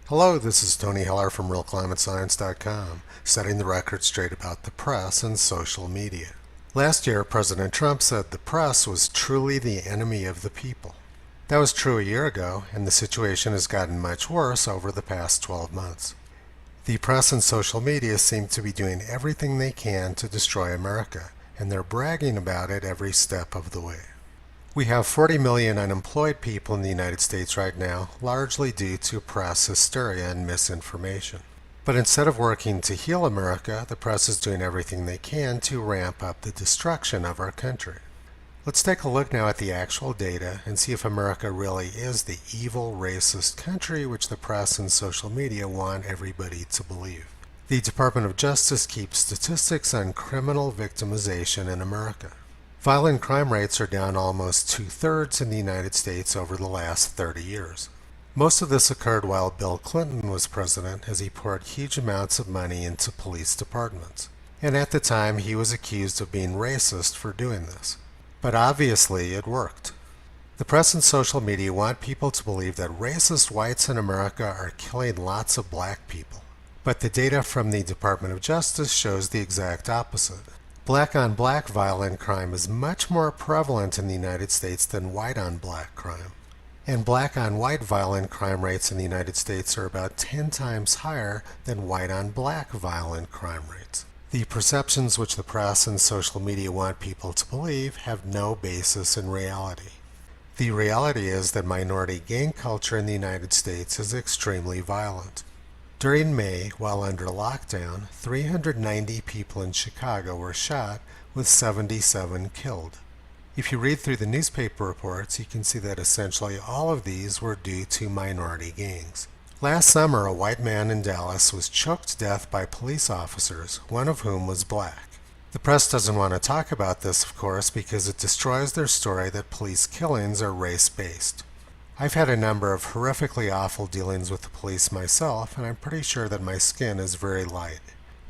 Hello, this is Tony Heller from RealClimateScience.com, setting the record straight about the press and social media. Last year, President Trump said the press was truly the enemy of the people. That was true a year ago, and the situation has gotten much worse over the past 12 months. The press and social media seem to be doing everything they can to destroy America, and they're bragging about it every step of the way. We have 40 million unemployed people in the United States right now, largely due to press hysteria and misinformation. But instead of working to heal America, the press is doing everything they can to ramp up the destruction of our country. Let's take a look now at the actual data and see if America really is the evil, racist country which the press and social media want everybody to believe. The Department of Justice keeps statistics on criminal victimization in America. Violent crime rates are down almost 2/3 in the United States over the last 30 years. Most of this occurred while Bill Clinton was president, as he poured huge amounts of money into police departments. And at the time, he was accused of being racist for doing this. But obviously, it worked. The press and social media want people to believe that racist whites in America are killing lots of black people. But the data from the Department of Justice shows the exact opposite. Black-on-black violent crime is much more prevalent in the United States than white-on-black crime. And black-on-white violent crime rates in the United States are about 10 times higher than white-on-black violent crime rates. The perceptions which the press and social media want people to believe have no basis in reality. The reality is that minority gang culture in the United States is extremely violent. During May, while under lockdown, 390 people in Chicago were shot, with 77 killed. If you read through the newspaper reports, you can see that essentially all of these were due to minority gangs. Last summer, a white man in Dallas was choked to death by police officers, one of whom was black. The press doesn't want to talk about this, of course, because it destroys their story that police killings are race-based. I've had a number of horrifically awful dealings with the police myself, and I'm pretty sure that my skin is very light.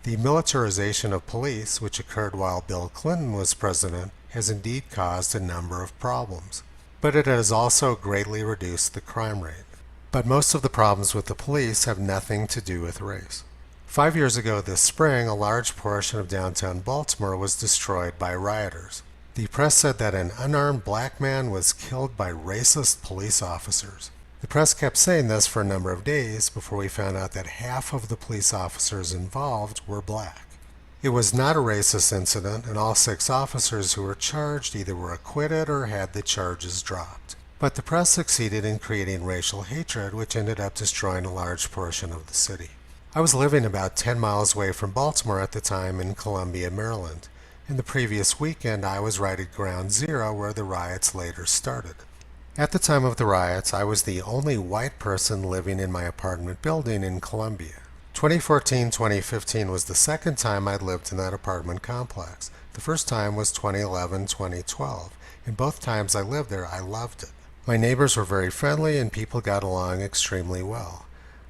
The militarization of police, which occurred while Bill Clinton was president, has indeed caused a number of problems. But it has also greatly reduced the crime rate. But most of the problems with the police have nothing to do with race. 5 years ago this spring, a large portion of downtown Baltimore was destroyed by rioters. The press said that an unarmed black man was killed by racist police officers. The press kept saying this for a number of days before we found out that half of the police officers involved were black. It was not a racist incident, and all 6 officers who were charged either were acquitted or had the charges dropped. But the press succeeded in creating racial hatred, which ended up destroying a large portion of the city. I was living about 10 miles away from Baltimore at the time in Columbia, Maryland. In the previous weekend, I was right at Ground Zero where the riots later started. At the time of the riots, I was the only white person living in my apartment building in Columbia. 2014-2015 was the second time I'd lived in that apartment complex. The first time was 2011-2012, and both times I lived there, I loved it. My neighbors were very friendly and people got along extremely well.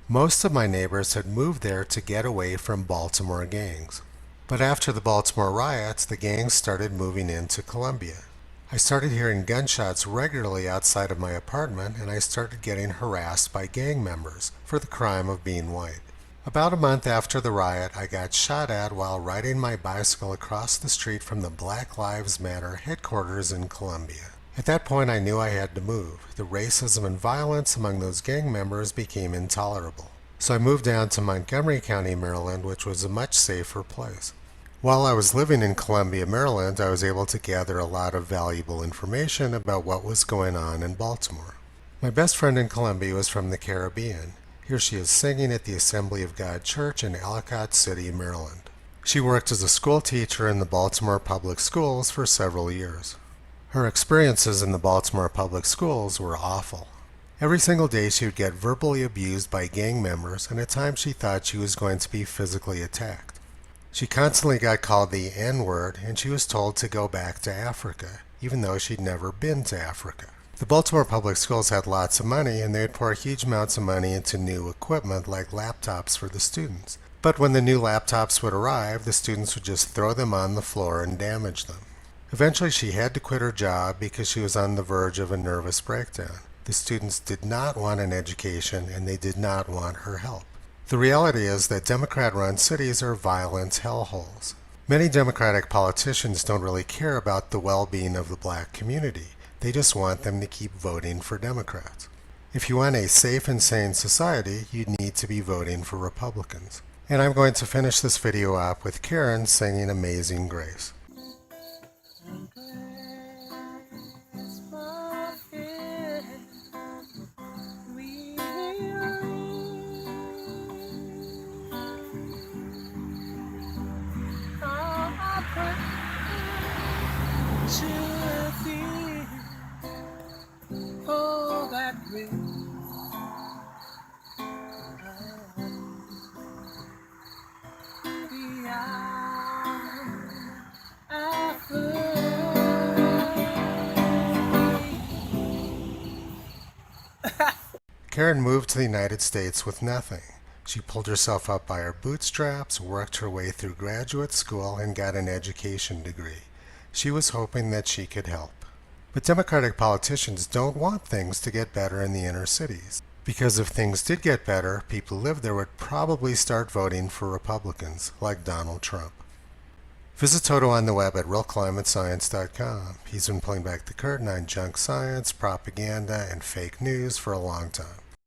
Most of my neighbors had moved there to get away from Baltimore gangs. But after the Baltimore riots, the gangs started moving into Columbia. I started hearing gunshots regularly outside of my apartment, and I started getting harassed by gang members for the crime of being white. About a month after the riot, I got shot at while riding my bicycle across the street from the Black Lives Matter headquarters in Columbia. At that point, I knew I had to move. The racism and violence among those gang members became intolerable. So I moved down to Montgomery County, Maryland, which was a much safer place. While I was living in Columbia, Maryland, I was able to gather a lot of valuable information about what was going on in Baltimore. My best friend in Columbia was from the Caribbean. Here she is singing at the Assembly of God Church in Ellicott City, Maryland. She worked as a school teacher in the Baltimore Public Schools for several years. Her experiences in the Baltimore Public Schools were awful. Every single day she would get verbally abused by gang members, and at times she thought she was going to be physically attacked. She constantly got called the N-word, and she was told to go back to Africa, even though she'd never been to Africa. The Baltimore Public Schools had lots of money, and they would pour huge amounts of money into new equipment like laptops for the students. But when the new laptops would arrive, the students would just throw them on the floor and damage them. Eventually she had to quit her job because she was on the verge of a nervous breakdown. The students did not want an education and they did not want her help. The reality is that Democrat-run cities are violent hellholes. Many Democratic politicians don't really care about the well-being of the black community. They just want them to keep voting for Democrats. If you want a safe and sane society, you need to be voting for Republicans. And I'm going to finish this video up with Karen singing Amazing Grace. Oh, that grace. Karen moved to the United States with nothing. She pulled herself up by her bootstraps, worked her way through graduate school, and got an education degree. She was hoping that she could help. But Democratic politicians don't want things to get better in the inner cities. Because if things did get better, people who lived there would probably start voting for Republicans, like Donald Trump. Visit Toto on the web at realclimatescience.com. He's been pulling back the curtain on junk science, propaganda, and fake news for a long time.